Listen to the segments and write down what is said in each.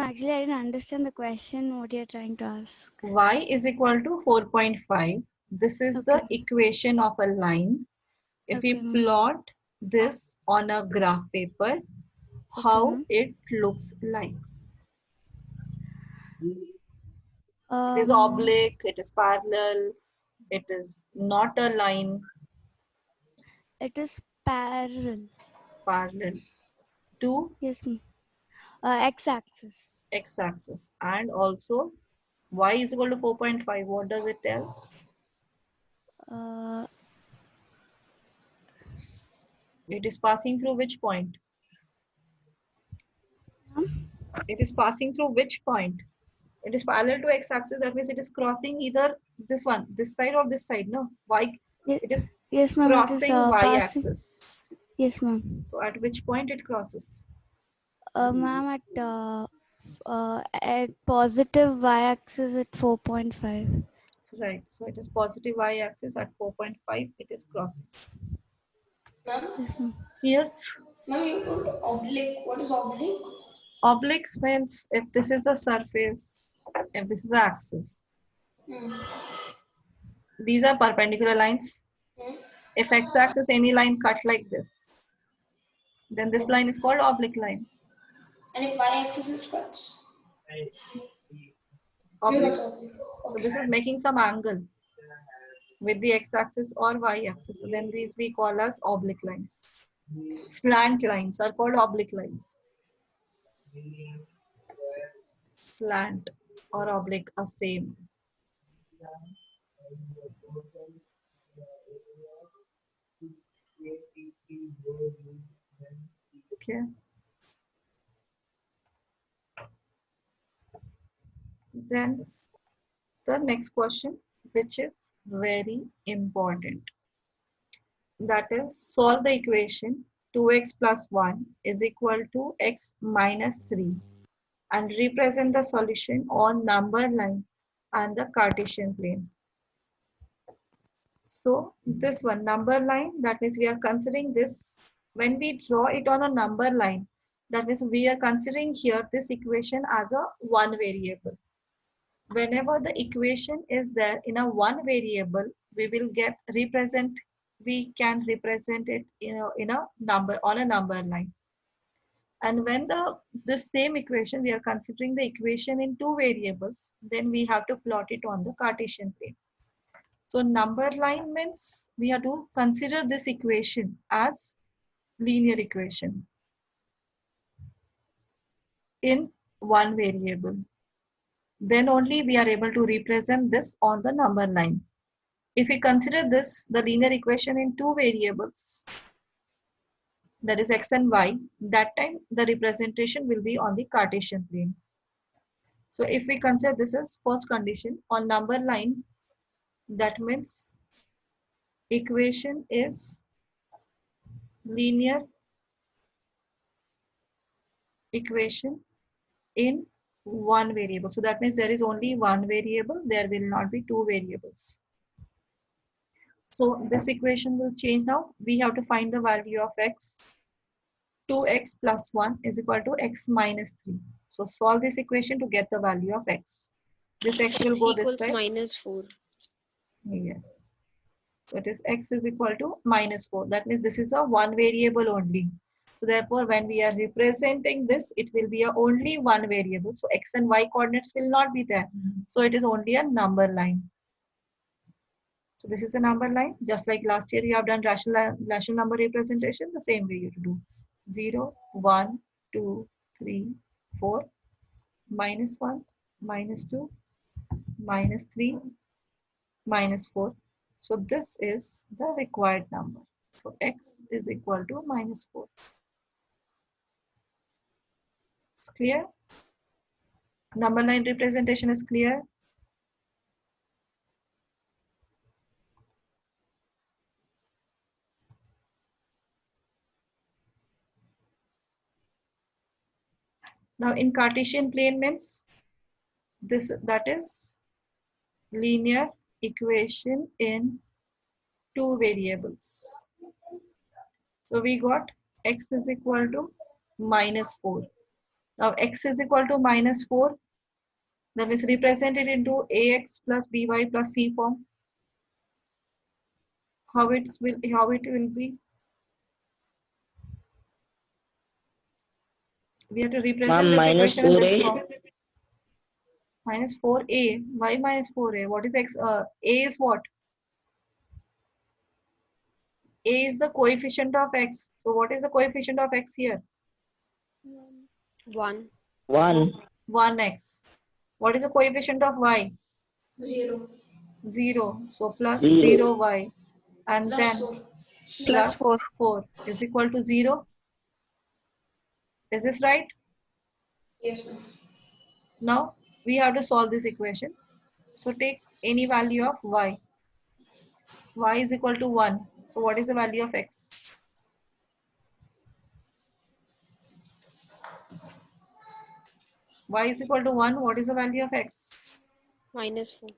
actually I didn't understand the question what you're trying to ask. Y is equal to 4.5. This is Okay. the equation of a line. If Okay, we ma'am. plot this on a graph paper, Okay, how ma'am. it looks like. It is Um, oblique, it is parallel, it is not a line, it is parallel. parallel to Yes, ma'am. X-axis. x-axis. And also y is equal to 4.5. What does it tell? Uh, It is passing through which point? ma'am? It is passing through which point? It is parallel to x-axis. That means it is crossing either this one, this side or this side. No, y. Ye- It is yes, ma'am. It is crossing passing. y-axis. Yes, ma'am. So at which point it crosses? Ma'am, at positive y-axis at 4.5. So right. So it is positive y-axis at 4.5. It is crossing. Ma'am, Yes, ma'am. Yes. ma'am, you told oblique. What is oblique? Obliques means if this is a surface, if this is the axis, Hmm. these are perpendicular lines. Hmm. If x-axis any line cut like this, then this line is called oblique line. And if y-axis it cuts. Oblique. Oblique. So Okay. this is making some angle with the x-axis or y-axis. So then these we call as oblique lines. Slant lines are called oblique lines. Slant or oblique are same. Okay. Then the next question, which is very important, that is solve the equation 2x plus 1 is equal to x minus 3 and represent the solution on number line and the Cartesian plane. So this one number line, that means we are considering this when we draw it on a number line, that means we are considering here this equation as a one variable. Whenever the equation is there in a one variable, we will get represent, we can represent it in a number on a number line. And when the same equation, we are considering the equation in two variables, then we have to plot it on the Cartesian plane. So number line means we have to consider this equation as linear equation in one variable. Then only we are able to represent this on the number line. If we consider this, the linear equation in two variables, that is x and y, that time the representation will be on the Cartesian plane. So if we consider this as first condition on number line, that means equation is linear equation in one variable. So that means there is only one variable, there will not be two variables. So this equation will change now. We have to find the value of x. 2x plus 1 is equal to x minus 3. So solve this equation to get the value of x. This x will X go this equals side. -4. Yes. So it is x is equal to -4. That means this is a one variable only. So therefore, when we are representing this, it will be a only one variable. So x and y coordinates will not be there. So it is only a number line. So this is a number line. Just like last year you have done rational number representation, the same way you do. 0, 1, 2, 3, 4, -1, -2, -3, -4. So this is the required number. So x is equal to -4. It's clear? Number line representation is clear? Now in Cartesian plane means this, that is linear equation in two variables. So we got x is equal to -4. Now x is equal to minus 4. That is represented into ax plus by plus c form. How it will be? We have to represent Ma'am, this minus equation in this 4a. form. Minus 4a. Why minus 4a? What is x? A is what? A is the coefficient of x. So what is the coefficient of x here? 1. 1. 1x. What is the coefficient of y? 0. 0. So plus 0. 0y. And Plus then 4. plus 4 is equal to 0. Is this right? Yes, ma'am. Now we have to solve this equation. So take any value of y. Y is equal to 1. So what is the value of x? Y is equal to 1. What is the value of x? Minus 4.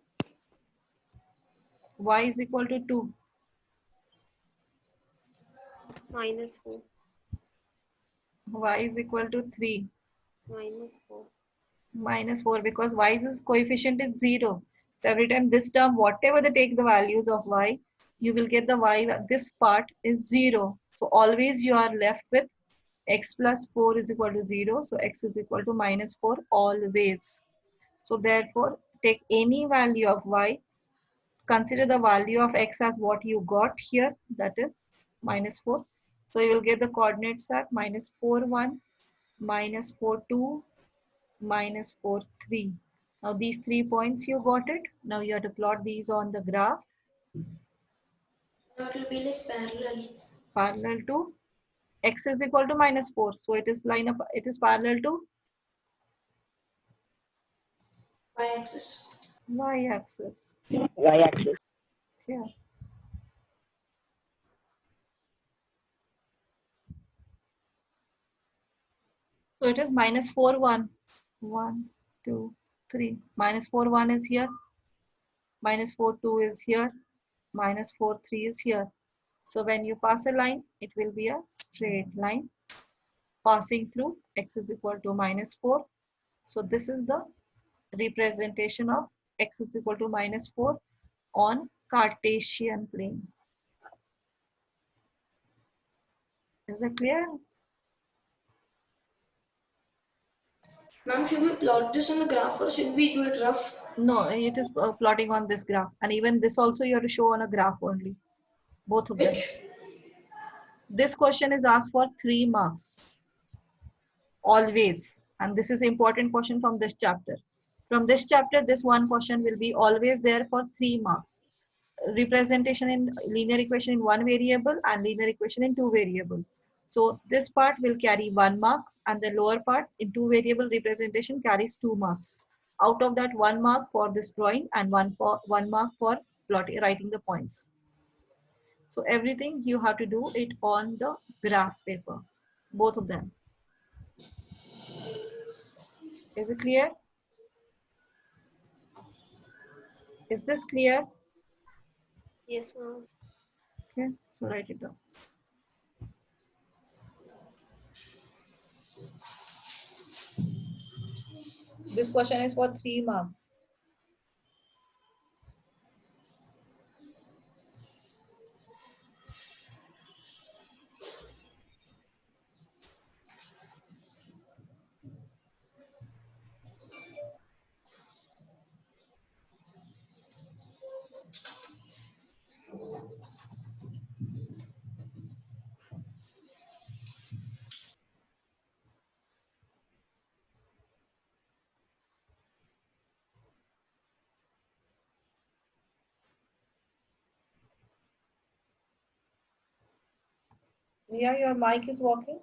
Y is equal to 2. Minus 4. Y is equal to 3. Minus 4. Minus 4 because y's coefficient is 0. So every time this term, whatever they take the values of y, you will get the y, this part is 0. So always you are left with x plus 4 is equal to 0. So x is equal to minus 4 always. So therefore, take any value of y, consider the value of x as what you got here, that is minus 4. So you will get the coordinates at minus 4, 1, minus 4, 2, minus 4, 3. Now these 3 points you got it. Now you have to plot these on the graph Now it will be like parallel. parallel to x is equal to minus 4. So it is parallel to Y-axis. y axis. Y-axis. Yeah. So it is minus 4, 1. 1, 2, 3. Minus 4, 1 is here. Minus 4, 2 is here. Minus 4, 3 is here. So when you pass a line, it will be a straight line passing through x is equal to minus 4. So this is the representation of x is equal to minus 4 on Cartesian plane. Is it clear? Ma'am, should we plot this on the graph or should we do it rough? No, it is plotting on this graph. And even this also you have to show on a graph only. Both of them. Which? This question is asked for 3 marks. Always. And this is important question from this chapter. From this chapter, this one question will be always there for 3 marks. Representation in linear equation in one variable and linear equation in two variable. So this part will carry 1 mark and the lower part in two variable representation carries 2 marks. Out of that, 1 mark for this drawing and 1 mark for plotting, writing the points. So everything you have to do it on the graph paper, both of them. Is it clear? Is this clear? Yes, ma'am. Okay, so write it down. This question is for 3 marks. Ria, your mic is working.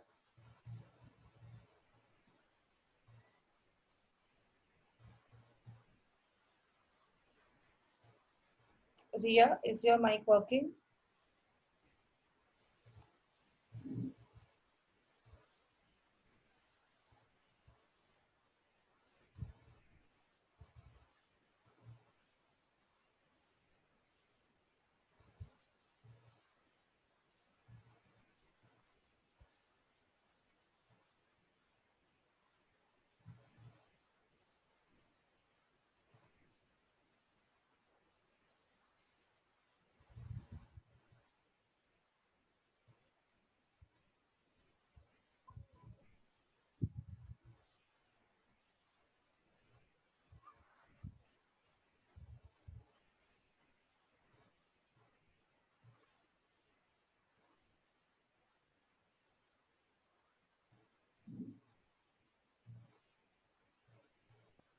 Ria, is your mic working?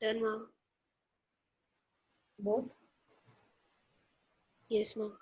Done, ma'am. Both? Yes, ma'am.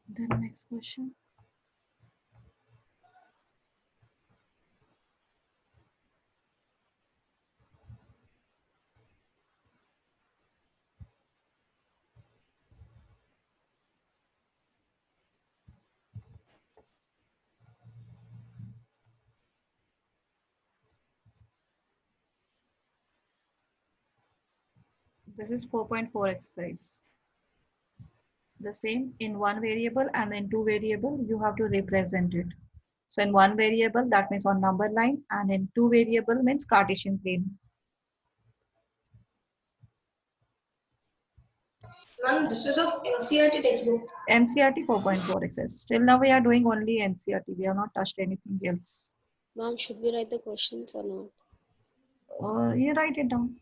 Then next question. This is 4.4 exercise. The same in one variable and in two variable, you have to represent it. So in one variable, that means on number line, and in two variable means Cartesian plane. Ma'am, this is of NCERT textbook. NCERT 4.4 exercise. Till now we are doing only NCERT. We have not touched anything else. Ma'am, should we write the questions or not? You write it down.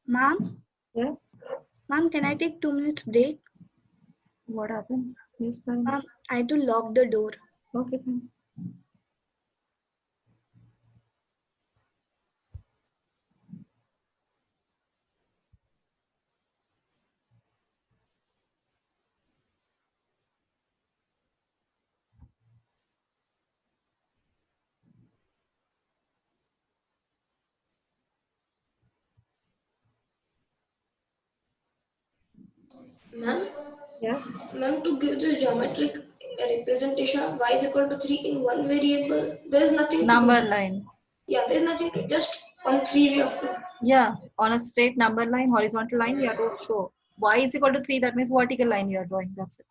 Ma'am, Yes. ma'am, can I take 2 minutes break? What happened? Yes, time. Ma'am, I had to lock the door. Okay, fine. Ma'am, Yes. ma'am, to give the geometric representation of y is equal to 3 in one variable, there is nothing to Number do. line. Yeah, there is nothing to just on 3 we have to. Yeah, on a straight number line, horizontal line, you have to show y is equal to 3. That means vertical line you are drawing. That's it.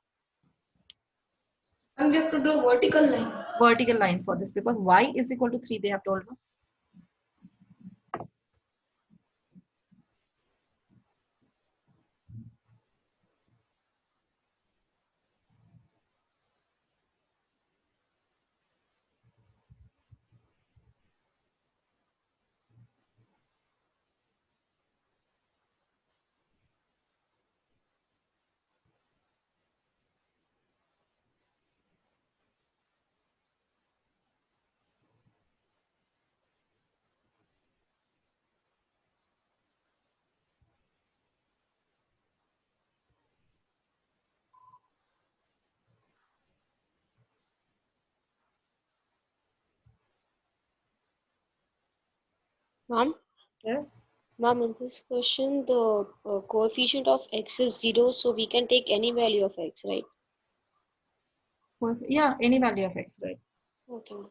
And we have to draw vertical line. Vertical line for this because y is equal to 3 they have told. Ma'am, Yes. ma'am, in this question, the coefficient of x is 0, so we can take any value of x, right? Yeah, any value of x, right? Okay, ma'am.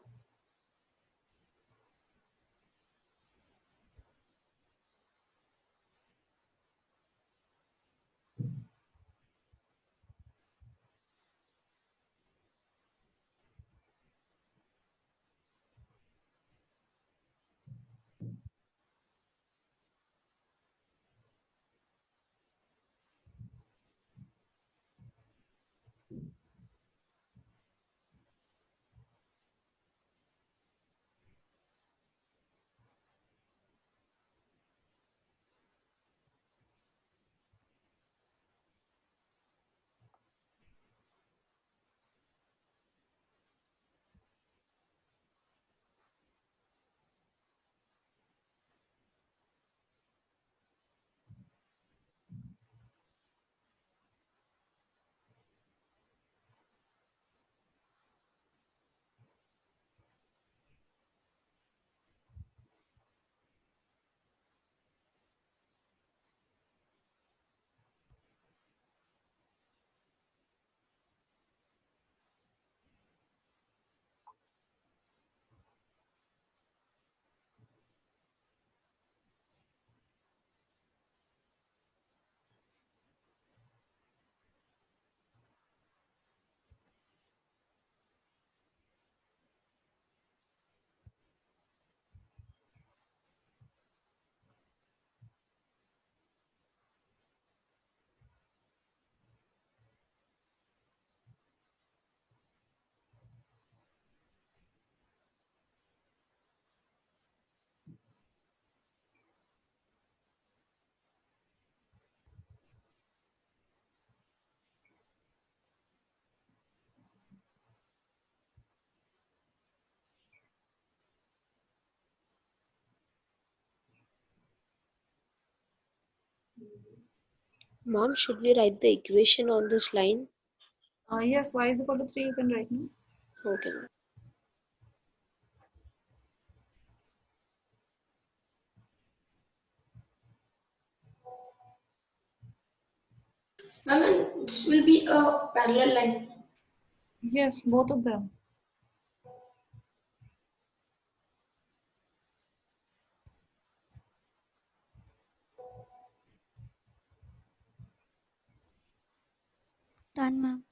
Ma'am, should we write the equation on this line? Yes, y is equal to 3 you can write now. Okay, ma'am. I mean, this will be a parallel line. Yes, both of them. Done, ma'am.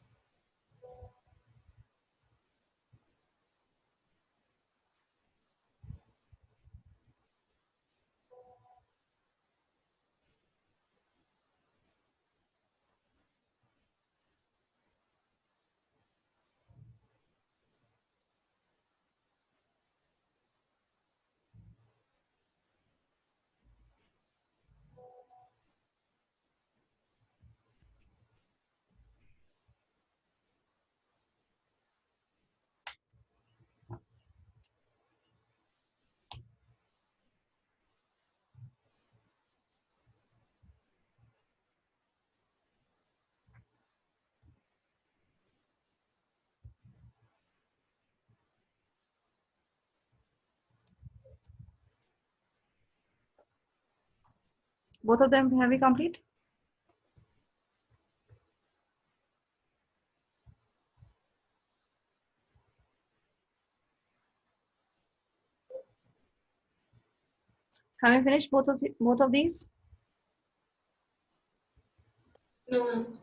Both of them have we complete? Have we finished both of these? No, ma'am.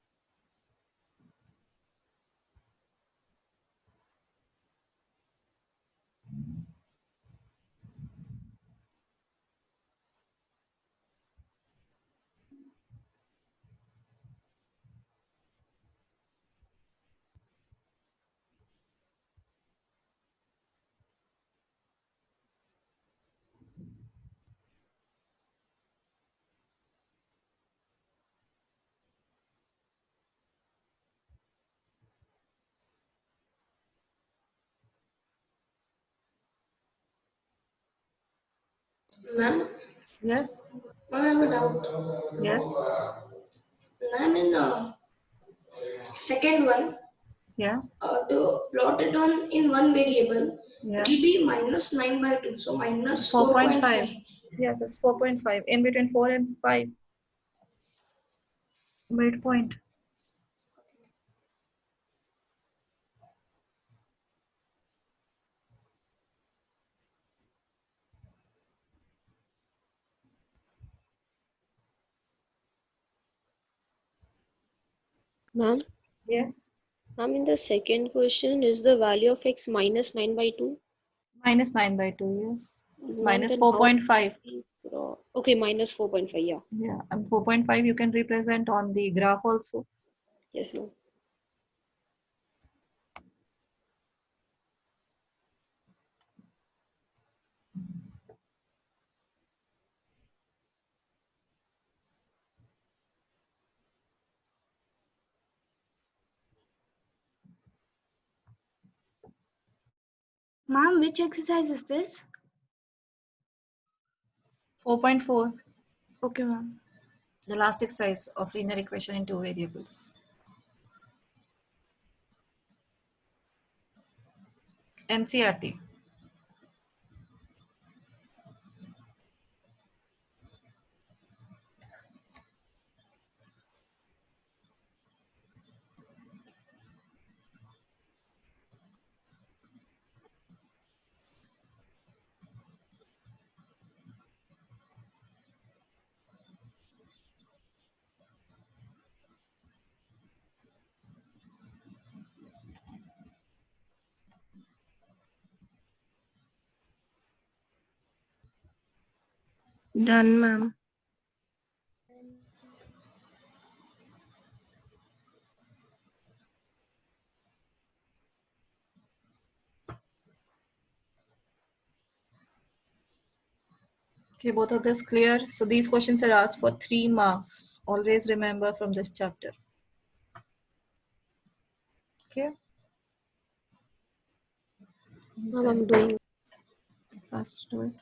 Ma'am, Yes. ma'am, I have a doubt. Yes. Ma'am, in the second one, Yeah. to plot it on in one variable, Yeah. it will be minus 9 by 2, so minus 4.5. 4.5. Yes, it's 4.5. In between 4 and 5. Midpoint. Ma'am, Yes. ma'am, in the second question, is the value of x minus 9 by 2? Minus 9 by 2. Yes. It's Ma'am, minus then how 4.5. okay, minus 4.5, yeah. Yeah. And 4.5 you can represent on the graph also. Yes, ma'am. Ma'am, which exercise is this? 4.4. Okay, ma'am. The last exercise of linear equation in two variables. NCRT. Done, ma'am. Okay, both of this clear. So these questions are asked for 3 marks. Always remember from this chapter. Okay. Ma'am, I'm doing. Fast do it.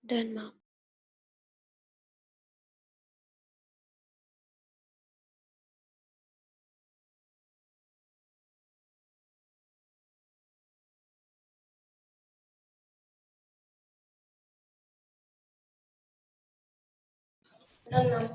Done, ma'am. Done, ma'am.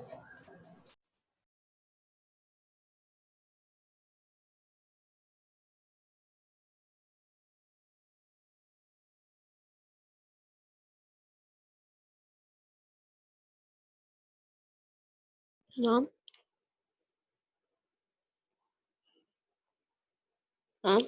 Ma'am? Ma'am?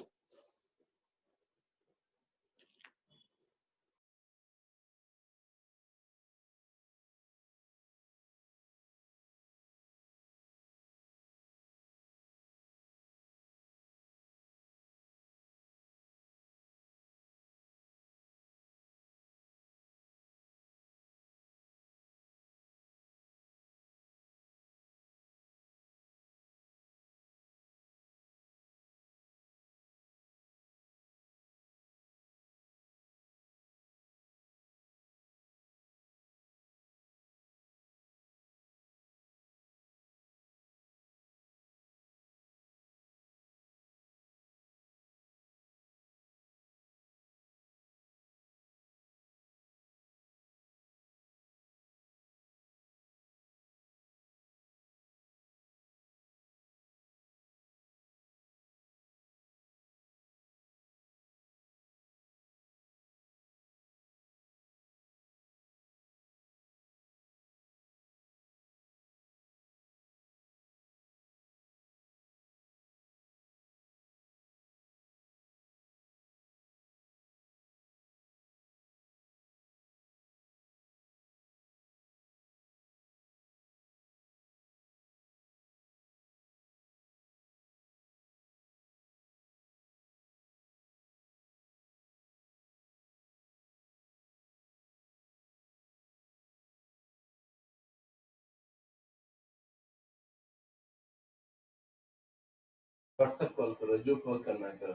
WhatsApp call करो जो call करना है करो.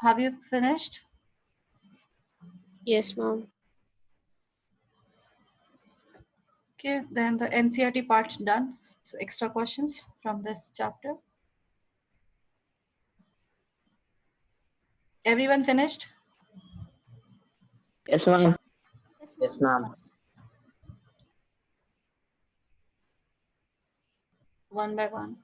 Have you finished? Yes, ma'am. Okay, then the NCERT part done. So extra questions from this chapter. Everyone finished? Yes, ma'am. Yes, ma'am. One by one.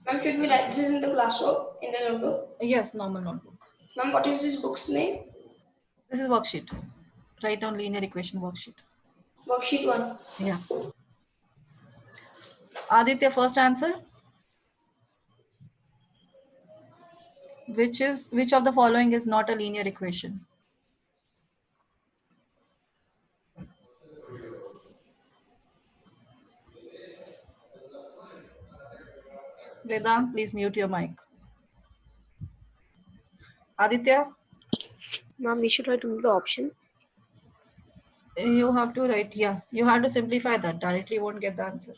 Ma'am, should we write this in the classwork, in the notebook? Yes, normal notebook. Ma'am, what is this book's name? This is worksheet. Write down linear equation worksheet. Worksheet 1. Yeah. Aditya, first answer. Which of the following is not a linear equation? Vedant, please mute your mic. Aditya, Ma'am, we should write only the options. you have to write, yeah, you have to simplify that. Directly won't get the answer.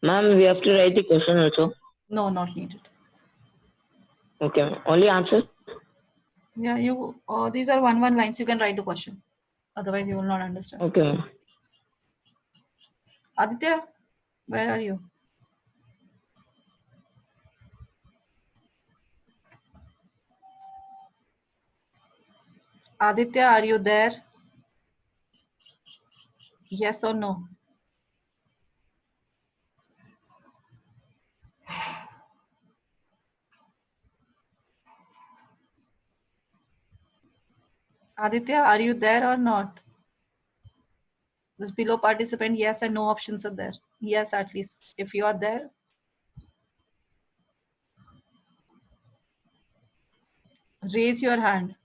Ma'am, we have to write the question also. No, not needed. Okay, ma'am. Only answer. Yeah, these are one lines. You can write the question. Otherwise, you will not understand. Okay, ma'am. Aditya, where are you? Aditya, are you there? Yes or no? Aditya, are you there or not? This below participant, yes and no options are there. Yes, at least if you are there. Raise your hand.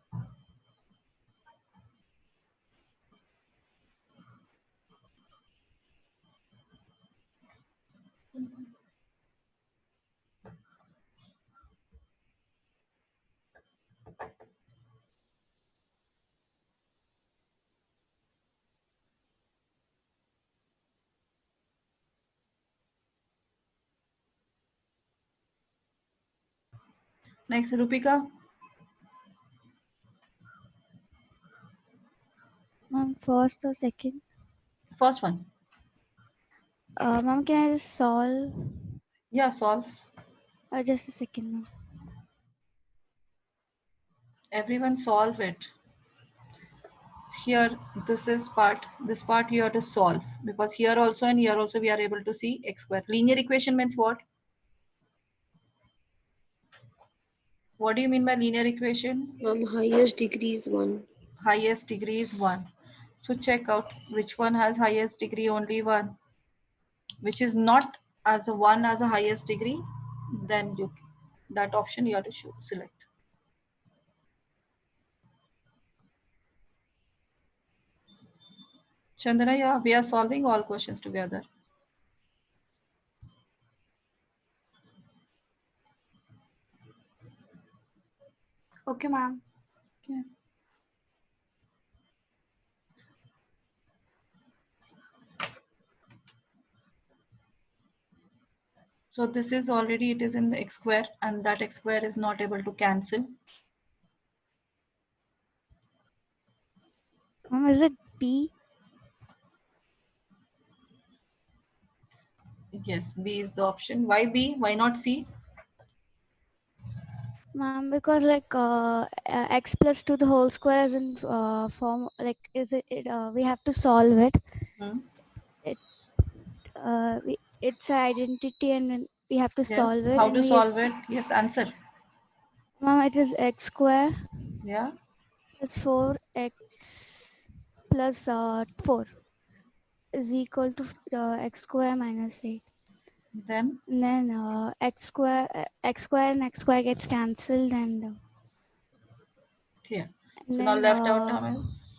Next, Rupika. Ma'am, first or second? First one. Ma'am, can I just solve? Yeah, solve. Just a second, ma'am. Everyone solve it. Here, this part you have to solve, because here also and here also we are able to see x square. Linear equation means what? What do you mean by linear equation? Ma'am, highest degree is 1. Highest degree is 1. So check out which one has highest degree, only one. Which is not as a one as a highest degree, then you that option you have to select. Chandana, yeah, we are solving all questions together. Okay, ma'am. Okay. So this is already, it is in the x square, and that x square is not able to cancel. Ma'am, is it B? Yes, B is the option. Why B? Why not C? Ma'am, because like x plus 2 the whole square is in form, like is we have to solve it. Hmm? It's an identity and then we have to solve Yes. it. How And to we solve it? Yes, answer. Ma'am, it is x square Yeah. plus 4x plus 4 is equal to x square minus 8. Then And then x square and x square gets cancelled, and yeah. and So now then left out term is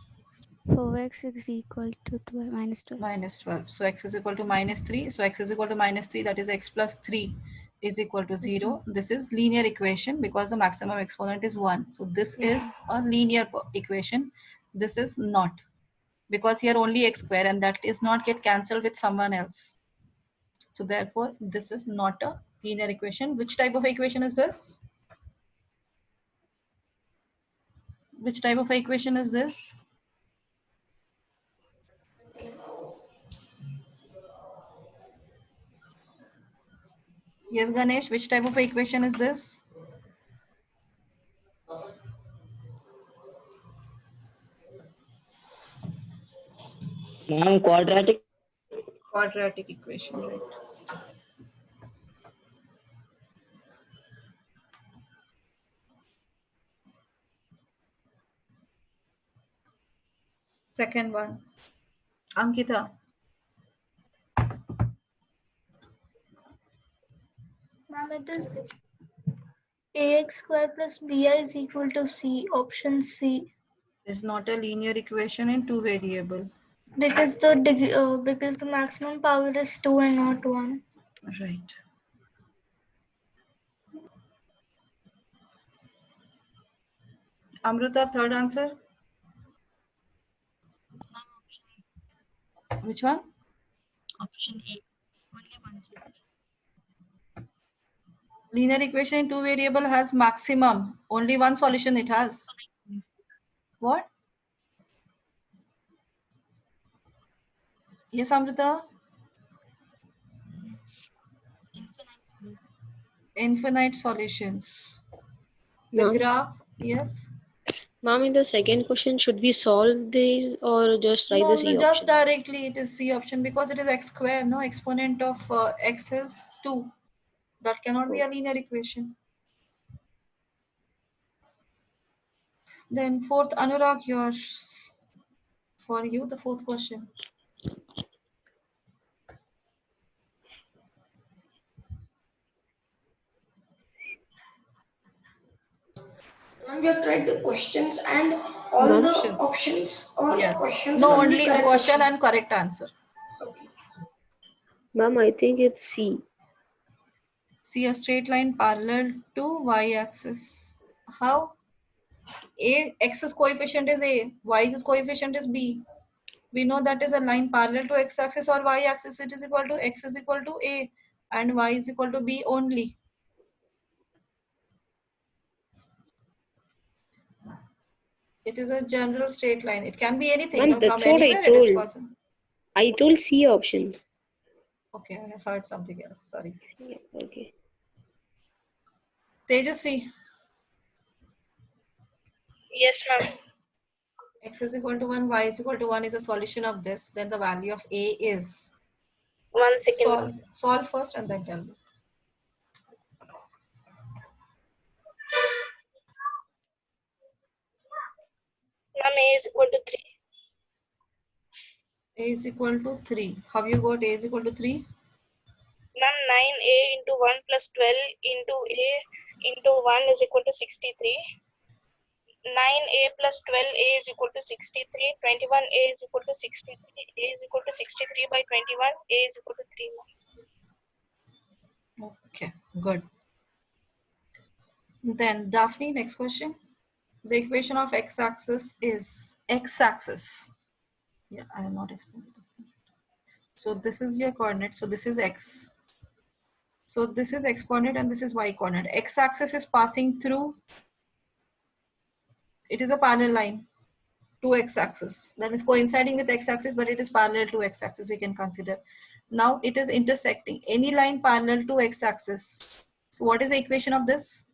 4x is equal to 12 minus 12. minus 12. So x is equal to minus 3. So x is equal to minus 3, that is x plus 3 is equal to 0. This is linear equation because the maximum exponent is 1. So this is a linear equation. This is not, because here only x square and that is not get cancelled with someone else. So therefore this is not a linear equation. Which type of equation is this? Which type of equation is this? Yes, Ganesh, which type of equation is this? Ma'am, quadratic. Quadratic equation, right? Second one. Ankita. Ma'am, it is ax square plus bi is equal to c. Option C. Is not a linear equation in two variable. Because because the maximum power is 2 and not 1. Right. Amruta, third answer. Which one? Option A. Only one solution. Linear equation in two variable has maximum. Only one solution it has. What? Yes, Amrita. Infinite solution. Infinite solutions. The Ma'am, graph, yes. ma'am, in the second question, should we solve these or just write No, the no, C just option? directly it is C option because it is x square. No, exponent of x is 2. That cannot be a linear equation. Then fourth, Anurag, yours. For you, the fourth question. And we have tried the questions and all the Options. options or Yes. questions No, and only only a correct question option. and correct answer. Okay. Ma'am, I think it's C. See a straight line parallel to y-axis. How? X's coefficient is A, Y's coefficient is B. We know that is a line parallel to x-axis or y-axis. It is equal to x is equal to A and y is equal to B only. It is a general straight line. It can be anything. Ma'am, No, from that's what I anywhere it is told. possible. I told C option. Okay, I heard something else. Sorry. Yeah, okay. Tejasvi. Yes, ma'am. X is equal to 1, y is equal to 1 is a solution of this. Then the value of A is. 1 second. Solve first and then tell me. Ma'am, A is equal to 3. A is equal to 3. How you got A is equal to 3? Ma'am, 9a into 1 plus 12 into a into 1 is equal to 63. 9a plus 12a is equal to 63. 21a is equal to 63. A is equal to 63 by 21. A is equal to 3. Ma'am. Okay, good. Then Daphne, next question. The equation of x-axis is x-axis. Yeah, I have not explained this. So this is your coordinate. So this is x. So this is x coordinate and this is y coordinate. X-axis is passing through. It is a parallel line to x-axis. That is coinciding with x-axis, but it is parallel to x-axis. We can consider. Now it is intersecting any line parallel to x-axis. So what is the equation of this?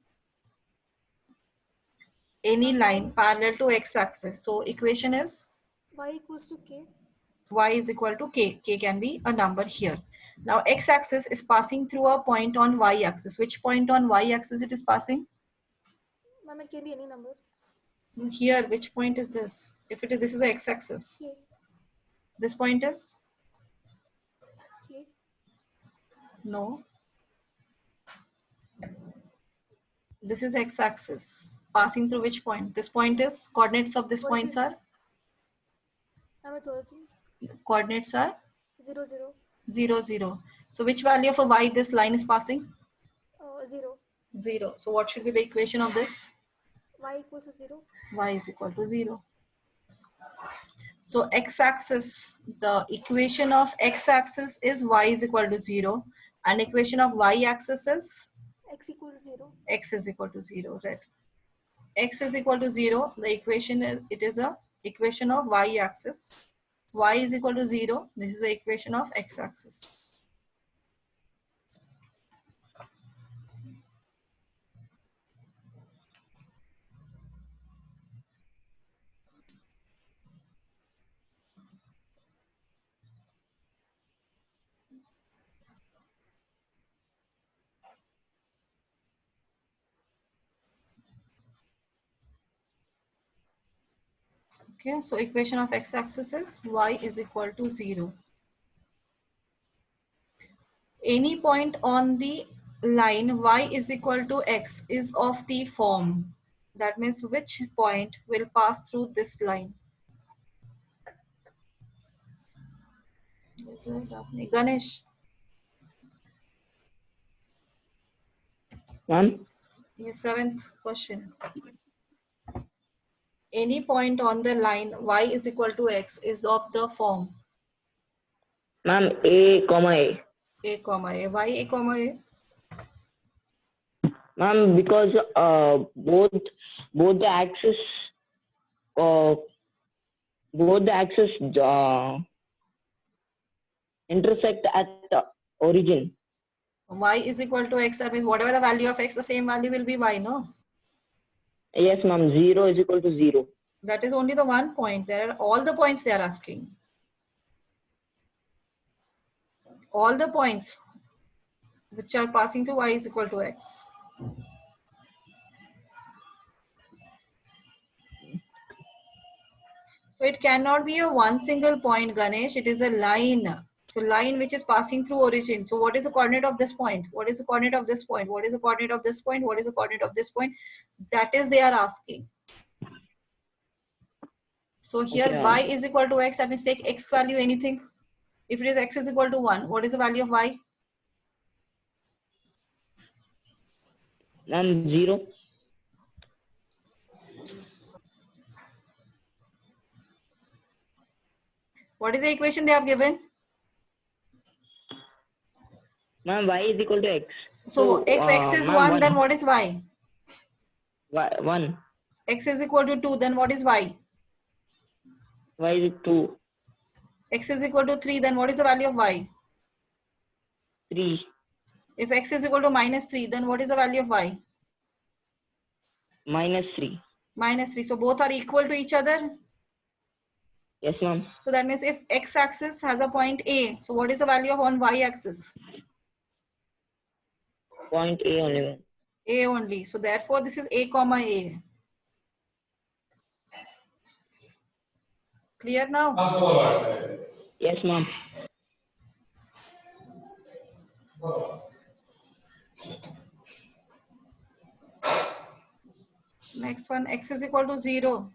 Any line parallel to x-axis. So equation is Y equals to K. y is equal to k. K can be a number here. Now x-axis is passing through a point on y-axis. Which point on y-axis it is passing? Ma'am, it can be any number. Here, which point is this? If it is, this is the x-axis. K. This point is? K. No. This is x-axis. Passing through which point? This point is, coordinates of this points are? Ma'am, it's origin. Coordinates are? 0, 0. 0, 0. So which value of a y this line is passing? 0. 0. So what should be the equation of this? Y equals to 0. Y is equal to 0. So x-axis, the equation of x-axis is y is equal to 0 and equation of y-axis is X equal to 0. x is equal to 0, right? X is equal to 0, the equation is, it is a equation of y-axis. Y is equal to 0, this is the equation of x-axis. Okay, so equation of x-axis is y is equal to 0. Any point on the line y is equal to x is of the form. That means which point will pass through this line? Ganesh. Ma'am, Yes, 7th question. Any point on the line y is equal to x is of the form ma'am, A, comma A. a comma a. Why a comma a? Ma'am, because both the axes intersect at the origin. Y is equal to x. That means whatever the value of x, the same value will be y, no? Yes, ma'am. 0 is equal to 0. That is only the one point. There are all the points they are asking. All the points which are passing to y is equal to x. So it cannot be a one single point, Ganesh. It is a line. So line which is passing through origin. So what is the coordinate of this point? What is the coordinate of this point? What is the coordinate of this point? What is the coordinate of this point? That is they are asking. So here Okay. y is equal to x. That means take x value anything. If it is x is equal to 1, what is the value of y? Ma'am, 0. What is the equation they have given? Ma'am, y is equal to x. So if x is 1, then what is y? 1. X is equal to 2, then what is y? Y is 2. X is equal to 3, then what is the value of y? 3. If x is equal to minus 3, then what is the value of y? Minus 3. Minus 3. So both are equal to each other. Yes, ma'am. So that means if x-axis has a point A, so what is the value of on y-axis? Point A only, ma'am. A only. So therefore this is A comma A. Clear now? Yes, ma'am. Next one, x is equal to 0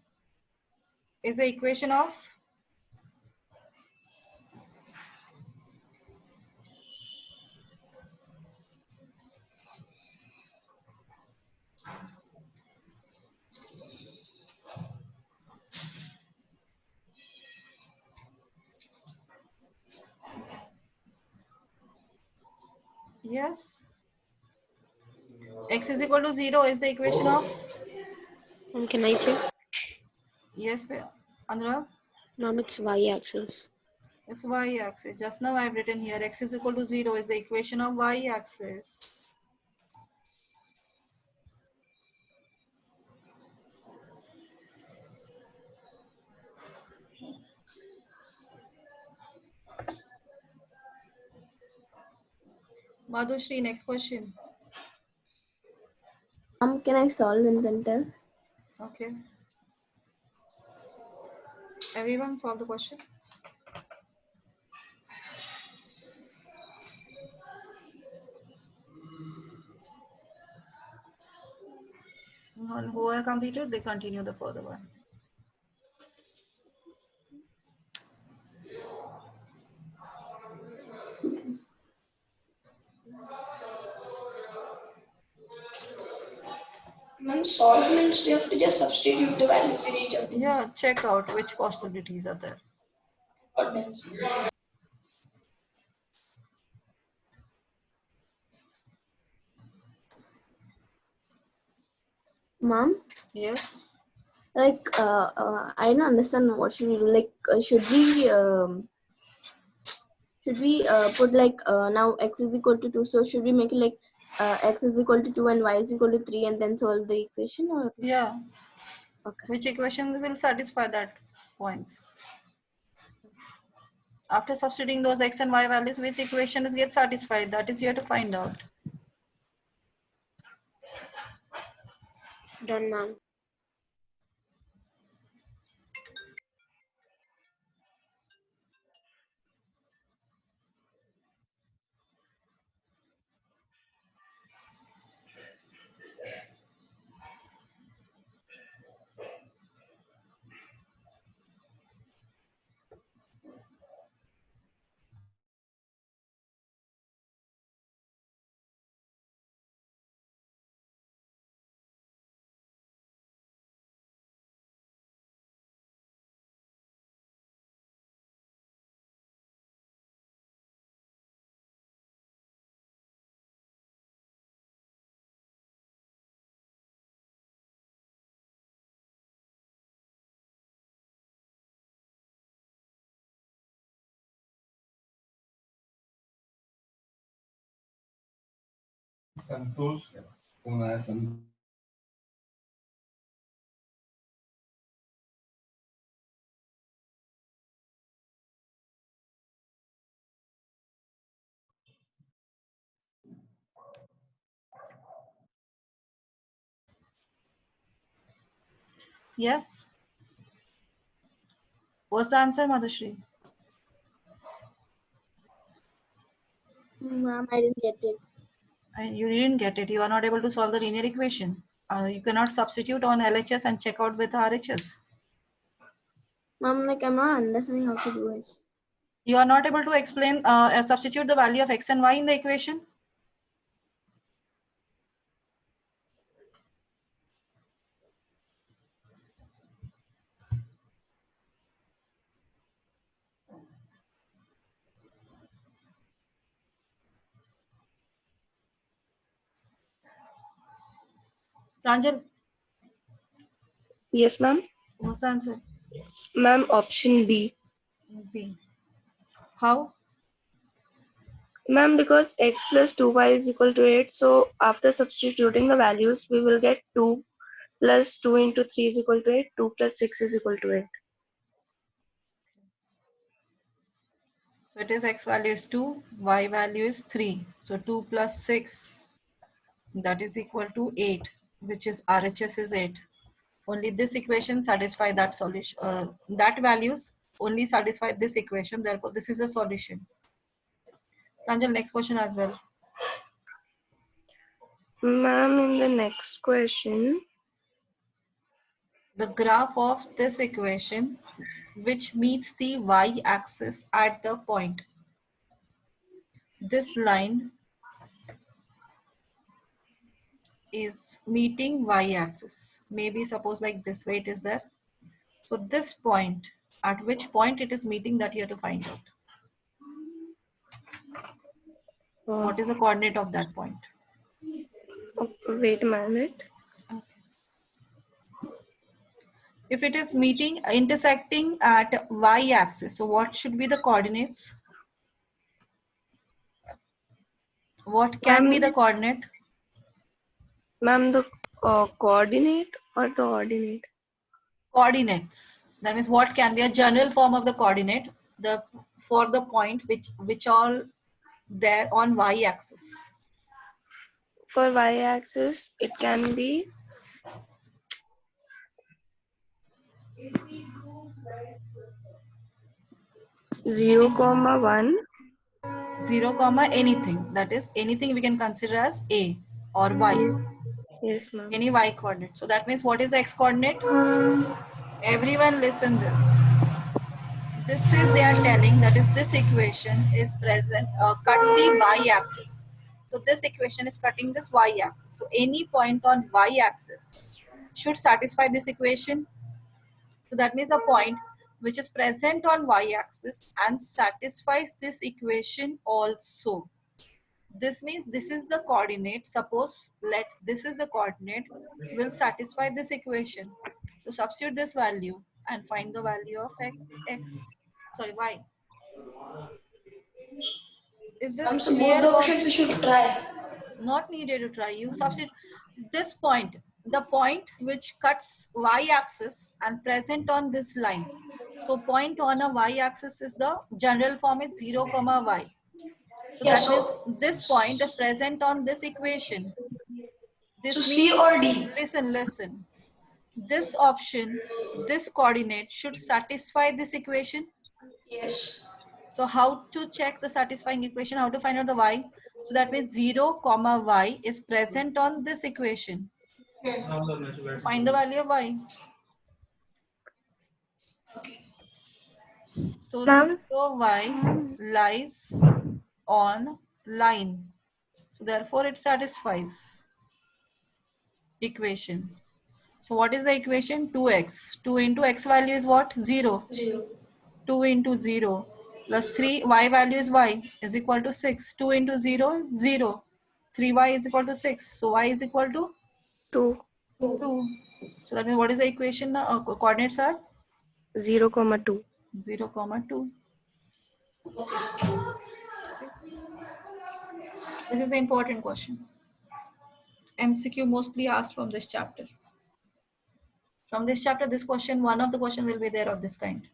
is the equation of yes. X is equal to 0 is the equation of Can I say? yes, Anurag. Ma'am, it's y-axis. It's y-axis. Just now I've written here x is equal to 0 is the equation of y-axis. Madhushri, next question. Can I solve and then tell? Okay. Everyone solve the question. And who are completed, they continue the further one. Ma'am, solve means we have to just substitute the values in each of them. Yeah, check out which possibilities are there. Or then. Mom, Yes. like I don't understand what should we do. Like should we put like now x is equal to 2, so should we make it like x is equal to 2 and y is equal to 3 and then solve the equation, or Yeah. okay. Which equation will satisfy that points? After substituting those x and y values, which equation is get satisfied? That is you have to find out. Done, ma'am. संतोष कौन आया संतोष Yes. What's the answer, Madhushri? Ma'am, I didn't get it. You didn't get it. You are not able to solve the linear equation. You cannot substitute on LHS and check out with RHS. Ma'am, like I'm not understanding how to do it. You are not able to explain, substitute the value of x and y in the equation. Pranjal, Yes, ma'am. what's the answer? Ma'am, option B. B. How? Ma'am, because x plus 2y is equal to 8, so after substituting the values, we will get 2 plus 2 into 3 is equal to 8, 2 plus 6 is equal to 8. So it is x value is 2, y value is 3. So 2 plus 6, that is equal to 8, which is RHS is 8. Only this equation satisfy that solution, that values only satisfy this equation. Therefore, this is a solution. Pranjal, next question as well. Ma'am, in the next question, the graph of this equation which meets the y-axis at the point. This line is meeting y-axis. Maybe suppose like this way it is there. So this point, at which point it is meeting, that you have to find out. What is the coordinate of that point? wait a minute. If it is meeting, intersecting at y-axis, so what should be the coordinates? What can be the coordinate? Ma'am, the coordinate or the ordinate? Coordinates. That means what can be a general form of the coordinate for the point which are there on y-axis. For y-axis, it can be 0, 1. 0, anything. That is anything we can consider as a or y. Yes, ma'am. Any y coordinate. So that means what is the x coordinate? Everyone listen this. This is they are telling, that is this equation is present, cuts the y-axis. So this equation is cutting this y-axis. So any point on y-axis should satisfy this equation. So that means the point which is present on y-axis and satisfies this equation also. This means this is the coordinate. Suppose this is the coordinate will satisfy this equation. So substitute this value and find the value of y. Is this So clear? both the options we should try. Not needed to try. You substitute this point, the point which cuts y-axis and present on this line. So point on a y-axis is the general form, it's 0, y. So Yeah, that means this point is present on this equation. This so means, C or D? listen. This option, this coordinate should satisfy this equation. Yes. So how to check the satisfying equation? How to find out the y? So that means 0, y is present on this equation. Find the value of y. So 0y lies on line. So therefore it satisfies equation. So what is the equation? 2x. 2 into x value is what? 0. 0. 2 into 0 plus 3 y value is y is equal to 6. 2 into 0, 0. 3y is equal to 6. So y is equal to 2. 2. So that means what is the equation? Coordinates are 0, 2. 0, 2. Okay. This is an important question. MCQ mostly asked from this chapter. From this chapter, this question, one of the question will be there of this kind.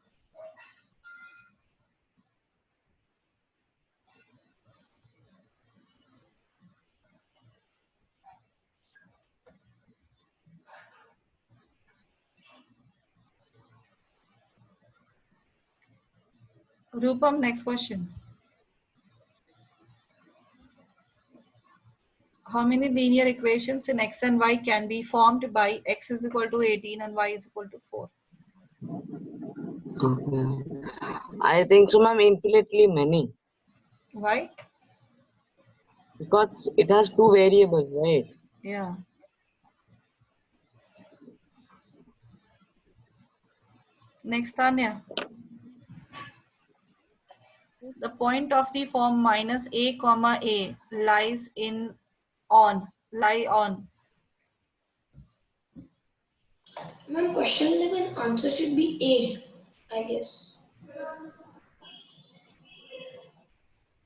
Rupam, next question. How many linear equations in x and y can be formed by x is equal to 18 and y is equal to 4? I think so, ma'am, infinitely many. Why? Because it has two variables, right? Yeah. Next, Tanya. The point of the form minus a comma a lies on. Ma'am, question 11 answer should be A, I guess.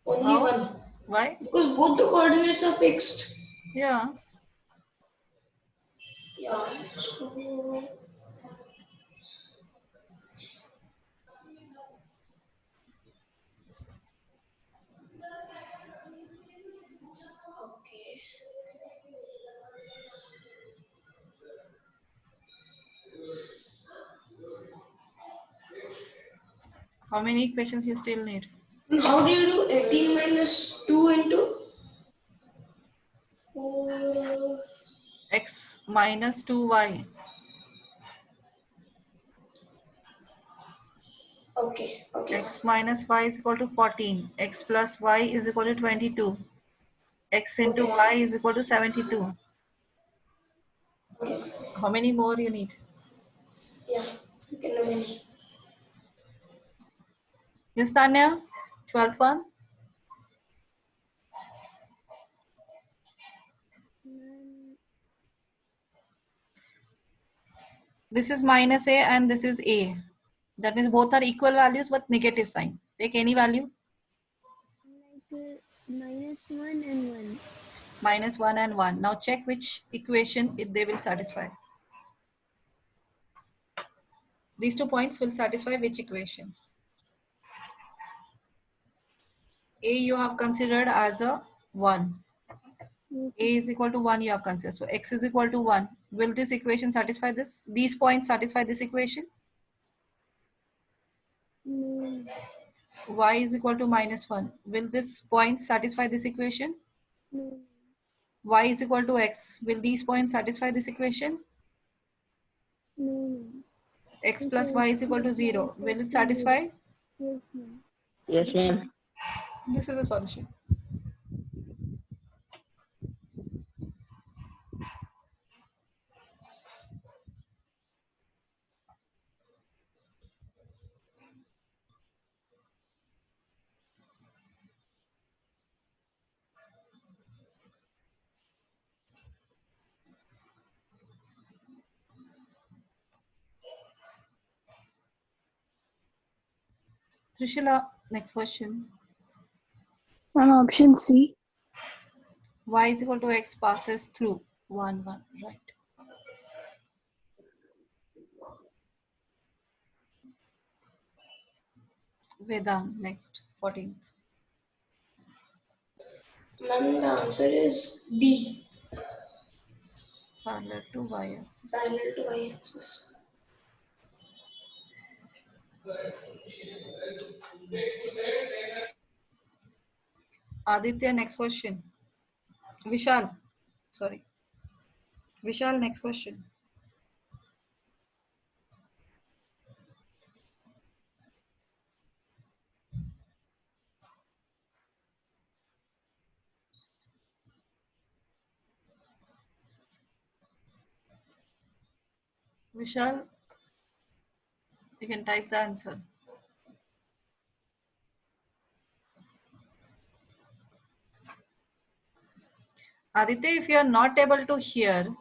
Only How? one. Why? Because both the coordinates are fixed. Yeah. Yeah. So okay. How many equations you still need? How do you do 18 minus 2 into 4? X minus 2y. Okay, okay. X minus y is equal to 14. X plus y is equal to 22. X into Okay. y is equal to 72. Okay. How many more you need? Yeah, you can do many. Yes, Tanya? 12th one? This is minus a and this is a. That means both are equal values but negative sign. Take any value. Minus 1 and 1. Minus 1 and 1. Now check which equation they will satisfy. These 2 points will satisfy which equation? A you have considered as a 1. A is equal to 1 you have considered. So x is equal to 1. Will this equation satisfy this? These points satisfy this equation? No. Y is equal to minus 1. Will this point satisfy this equation? No. Y is equal to x. Will these points satisfy this equation? No. X plus y is equal to 0. Will it satisfy? Yes, ma'am. Yes, ma'am. This is a solution. Trishila, next question. Option C. Y is equal to x passes through 1, 1, right. Vedant, next, 14th. Ma'am, the answer is B. Parallel to y-axis. Parallel to y-axis. Aditya, next question. Vishal, sorry. Vishal, next question. Vishal, you can type the answer. Aditya, if you are not able to hear,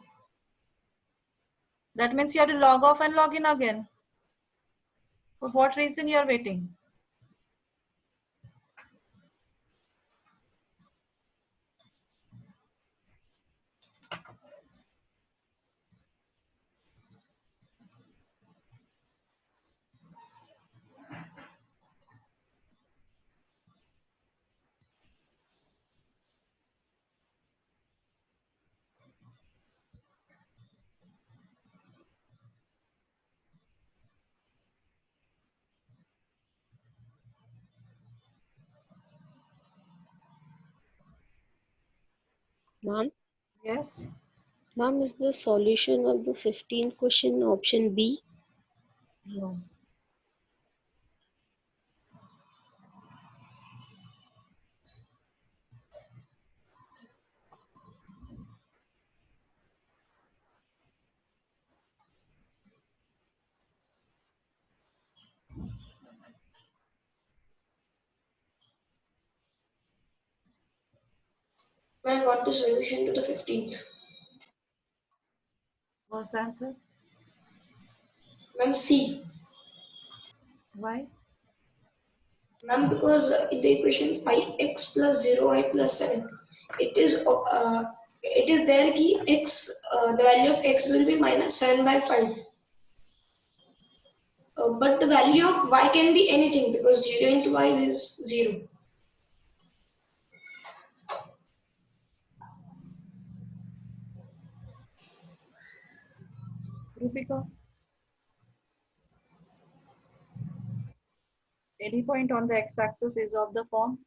that means you have to log off and log in again. For what reason you are waiting? Ma'am, Yes. ma'am, is the solution of the 15th question option B? No. I got the solution to the 15th. What's the answer? Ma'am, C. Why? Ma'am, because in the equation 5x plus 0y plus 7, it is there ki x, the value of x will be minus 7 by 5. But the value of y can be anything because 0 into y is 0. Rupika? Any point on the x-axis is of the form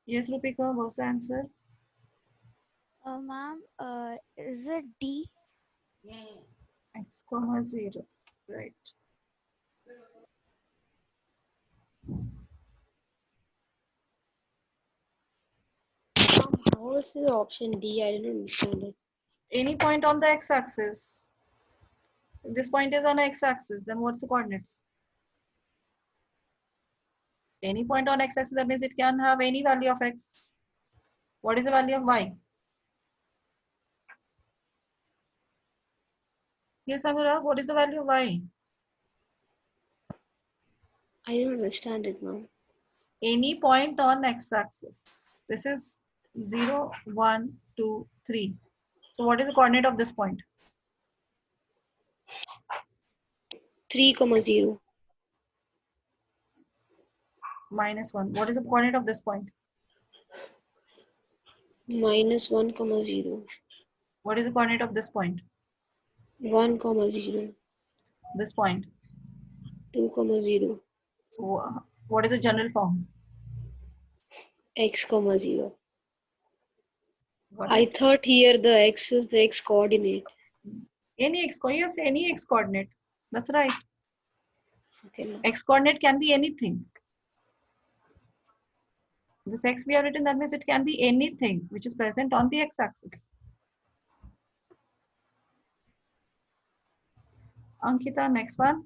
yes, Rupika, what's the answer? Ma'am, is it D? X comma 0, right. How is the option D? I didn't understand it. Any point on the x-axis. If this point is on x-axis, then what's the coordinates? Any point on x-axis, that means it can have any value of x. What is the value of y? Yes, Anurag, what is the value of y? I didn't understand it, ma'am. Any point on x-axis. This is 0, 1, 2, 3. So what is the coordinate of this point? 3, 0. Minus 1. What is the coordinate of this point? Minus 1, 0. What is the coordinate of this point? 1, 0. This point. 2, 0. What is the general form? X, 0. Got I it? thought here the X is the X coordinate. Any x coordinate. Yes, any x coordinate. That's right. Okay, ma'am. X coordinate can be anything. This x we have written, that means it can be anything which is present on the x-axis. Ankita, next one.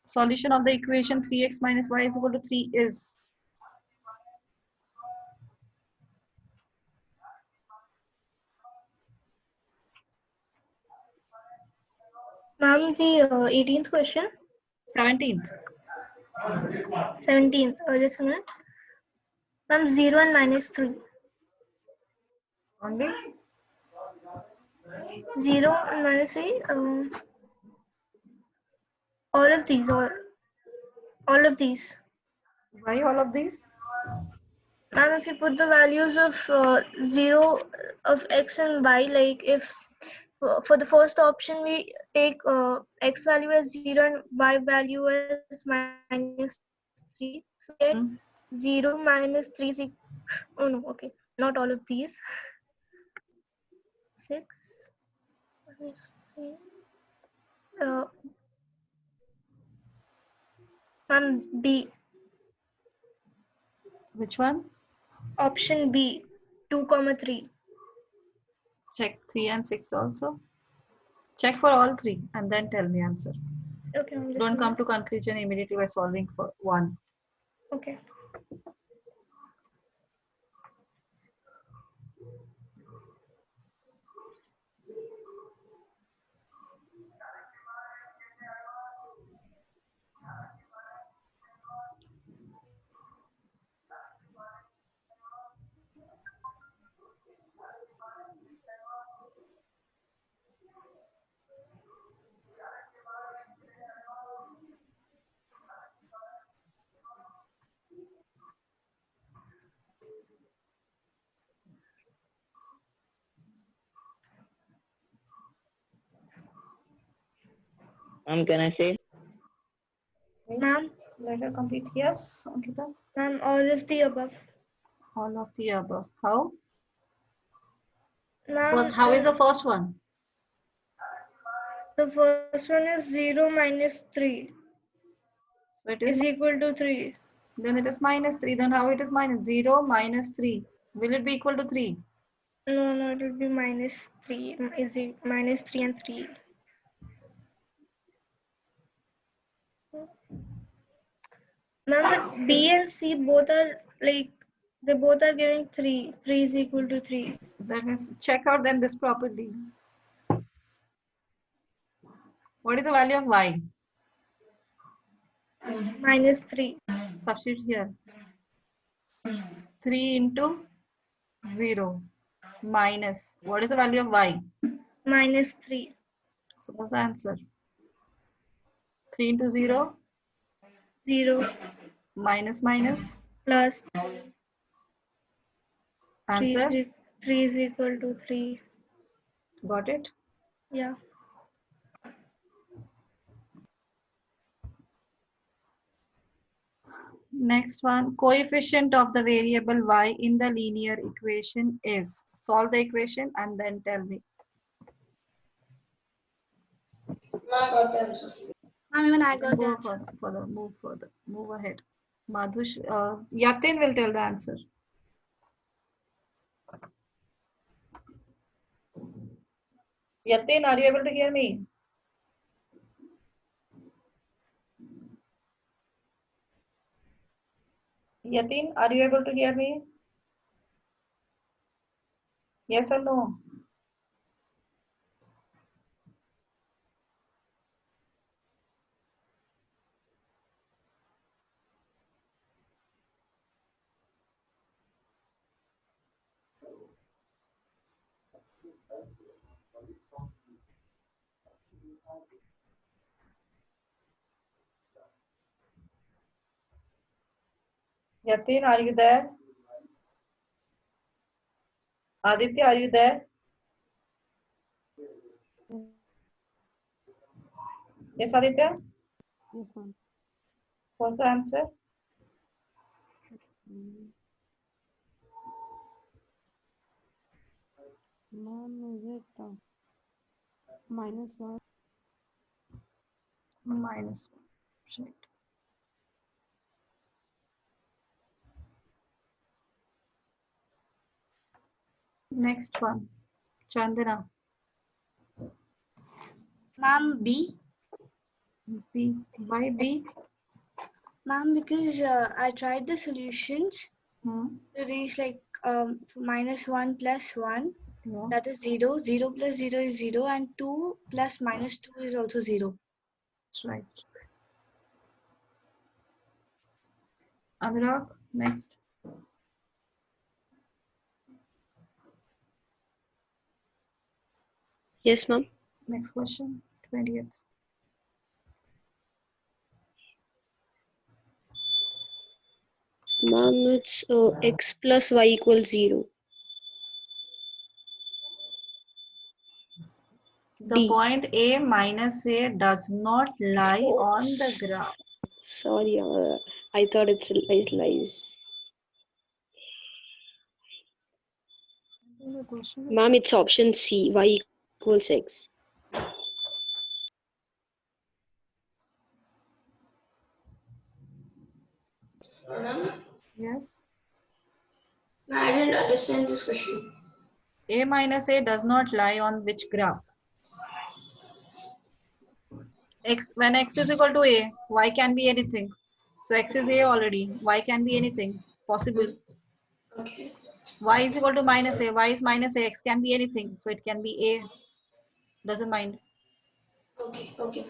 Solution of the equation 3x minus y is equal to 3 is. Ma'am, the 18th question. 17th. 17th. Just a minute. Ma'am, 0 and minus 3. Only 0 and minus 3. All of these. All of these. Why all of these? Ma'am, if you put the values of 0 of x and y, like if for the first option we take x value as 0 and y value as minus 3, so we get 0 minus 3 is oh no, okay, not all of these. 6 minus 3. Ma'am, B. Which one? Option B, 2, 3. Check 3 and 6 also. Check for all 3 and then tell me answer. Okay, I'm just Don't come to conclusion immediately by solving for 1. Okay. Can I say? Ma'am? Let her complete. Yes, Ankita. Ma'am, all of the above. All of the above. How? Ma'am, First, how is the first one? The first one is 0 minus 3. So it is equal to 3. Then it is minus 3. Then how it is minus 0 minus 3? Will it be equal to 3? No, it will be minus 3. Minus 3 and 3. Ma'am, B and C both are like, they both are giving 3. 3 is equal to 3. That means check out then this properly. What is the value of y? Minus 3. Substitute here. 3 into 0 minus. What is the value of y? Minus 3. So what's the answer? 3 into 0? 0. Minus minus? Plus. Answer? 3 is equal to 3. Got it? Yeah. Next one, coefficient of the variable y in the linear equation is. Solve the equation and then tell me. I got the answer. Even I got the Go answer. further, move ahead. Madhush, Yatin will tell the answer. Yatin, are you able to hear me? Yatin, are you able to hear me? Yes or no? Yatin, are you there? Aditya, are you there? Yes, Aditya? Yes, ma'am. What's the answer? Ma'am, is it -1? Minus 1. Right. Next one, Chandana. Ma'am, B. B. Why B? Ma'am, because I tried the solutions Hmm. to these like -1 plus 1. Yeah. That is 0. 0 plus 0 is 0. And 2 plus -2 is also 0. That's right. Anurag, next. Yes, ma'am. Next question, 20th. Ma'am, it's x plus y equals 0. The D. point A minus A does not lie on the graph. Sorry, I thought it lies. The question is Ma'am, it's option C, y equals x. Ma'am, yes. I didn't understand this question. A minus A does not lie on which graph? X, when x is equal to A, y can be anything. So x is A already, y can be anything possible. Okay. Y is equal to minus A, y is minus A, x can be anything. So it can be A, doesn't mind. Okay. Okay.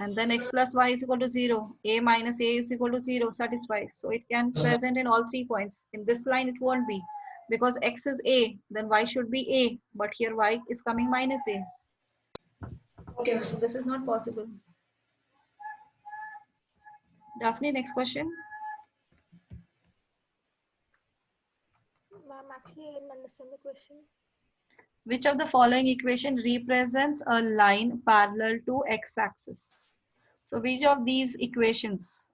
And then x plus y is equal to 0. A minus A is equal to 0, satisfied. So it can present in all 3 points. In this line, it won't be. Because x is A, then y should be A. But here y is coming minus A. Okay. So this is not possible. Daphne, next question. Ma'am, actually, I didn't understand the question. Which of the following equation represents a line parallel to x-axis? So which of these equations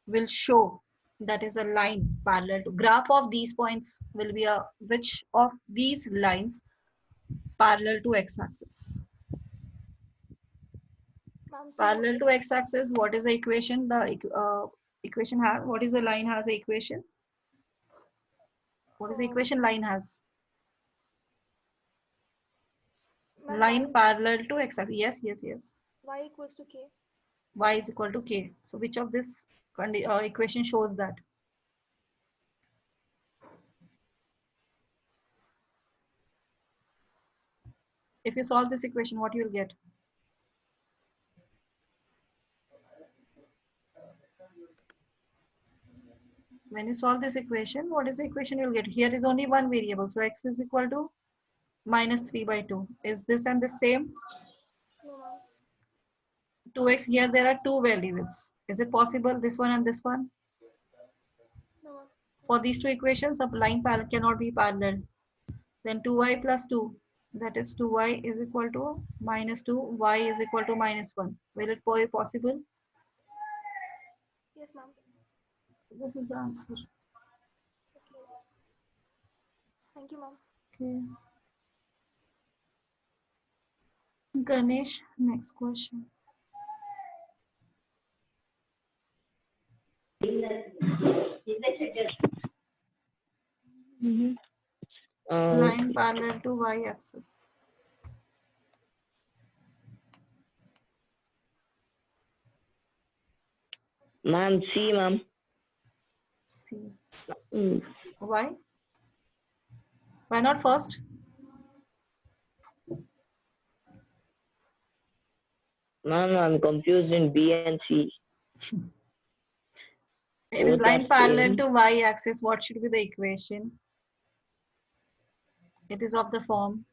will show that is a line parallel to graph of these points will be a which of these lines parallel to x-axis? Parallel to x-axis, what is the equation? The equation has, what is the line has the equation? What is the equation line has? Line parallel to x-axis. Yes, yes, yes. Y equals to K. Y is equal to K. So which of this equation shows that? If you solve this equation, what you will get? When you solve this equation, what is the equation you'll get? Here is only one variable. So x is equal to -3/2. Is this and the same? No, ma'am. 2x, here there are two variables. Is it possible this one and this one? No, ma'am. For these two equations, a line cannot be parallel. Then 2y plus 2, that is 2y is equal to minus 2, y is equal to minus 1. Will it be possible? Yes, ma'am. This is the answer. Okay. Thank you, ma'am. Okay. Ganesh, next question. Line parallel to y-axis. Ma'am, C, ma'am. C. Why? Why not first? Ma'am, I'm confused in B and C. It is Both line are parallel same. to y-axis. What should be the equation? It is of the form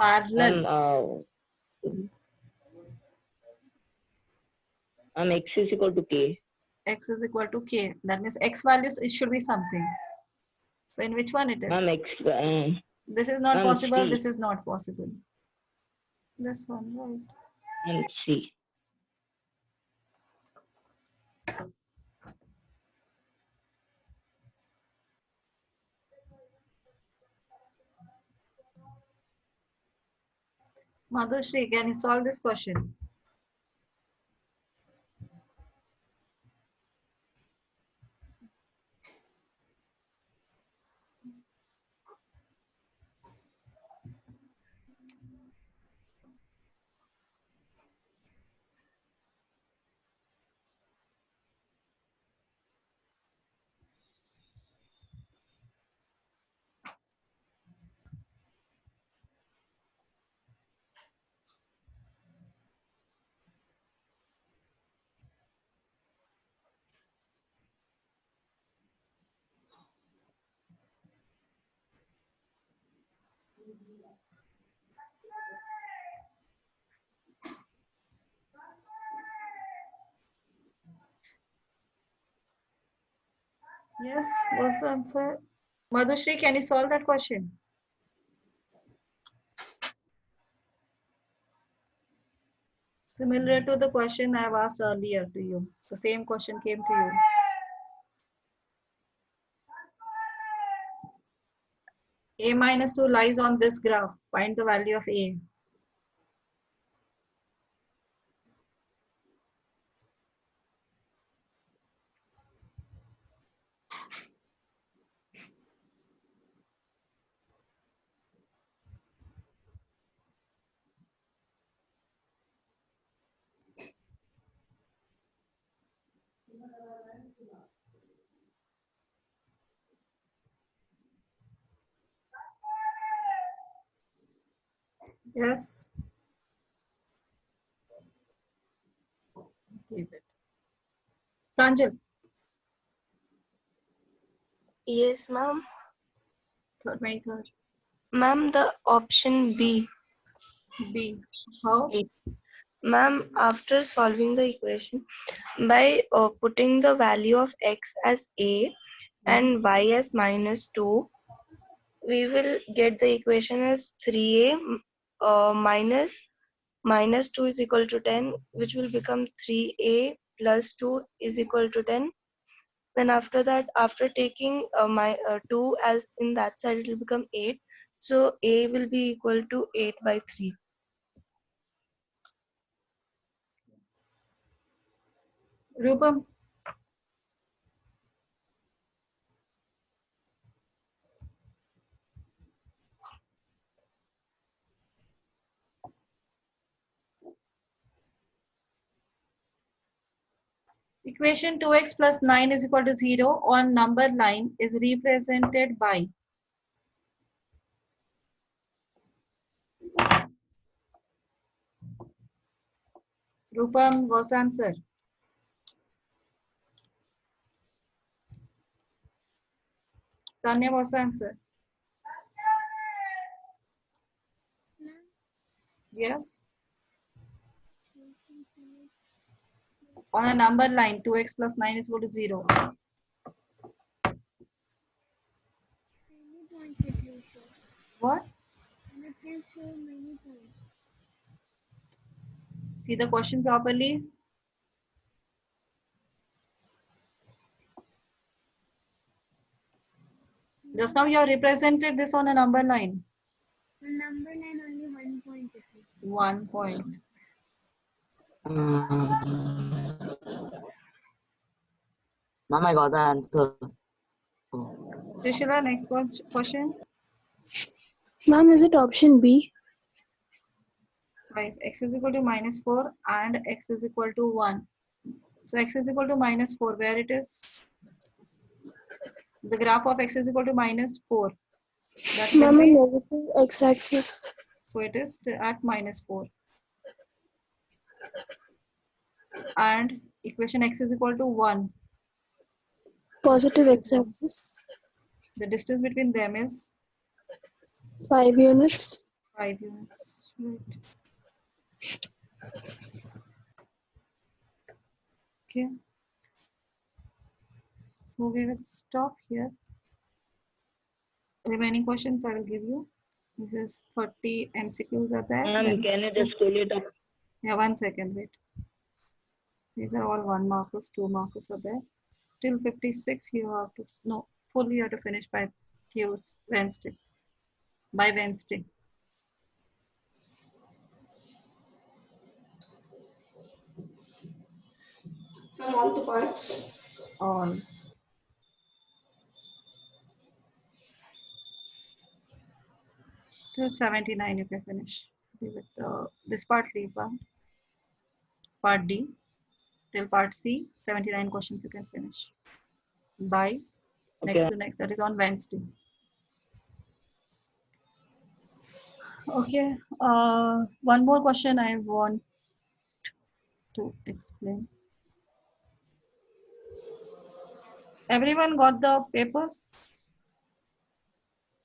parallel. X is equal to K. X is equal to K. That means X values, it should be something. So in which one it is? Ma'am, X. This is not ma'am, possible. C. This is not possible. This one, right? And C. Madhushri, can you solve this question? Yes, what's the answer? Madhushri, can you solve that question? Similar to the question I have asked earlier to you. The same question came to you. A minus 2 lies on this graph. Find the value of A. Yes. Keep it. Pranjal. Yes, ma'am. 23rd. Ma'am, the option B. B. How? Ma'am, after solving the equation, by putting the value of x as a and y as minus 2, we will get the equation as 3a minus 2 is equal to 10, which will become 3a plus 2 is equal to 10. Then after that, after taking 2 as in that side, it will become 8. So a will be equal to 8 by 3. Rupam. Equation 2x plus 9 is equal to 0 on number line is represented by. Rupam, what's the answer? Tanya, what's the answer? Yes. On a number line, 2x plus 9 is equal to 0. What? It can show many points. See the question properly. Just now you have represented this on a number line. The number line only 1 point difference. 1 point. Ma'am, I got the answer. Trishila, next question. Ma'am, is it option B? 5. X is equal to -4 and x is equal to 1. So x is equal to -4, where it is? The graph of x is equal to -4. That will Ma'am, a be, negative x-axis. so it is at -4. And equation x is equal to 1. Positive x-axis. The distance between them is 5 units. 5 units. Right. Okay. So we will stop here. Remaining questions I will give you. This is 30 MCQs are there. Ma'am, Then can you just pull it up? yeah, 1 second, wait. These are all 1 markers, 2 markers are there. Till 56 you have to, no, fully you have to finish by Wednesday. By Wednesday. And all the parts. All. Till 79 you can finish. With this part, leave part D. Till part C, 79 questions you can finish. By next Okay. to next, that is on Wednesday. Okay, one more question I want to explain. Everyone got the papers?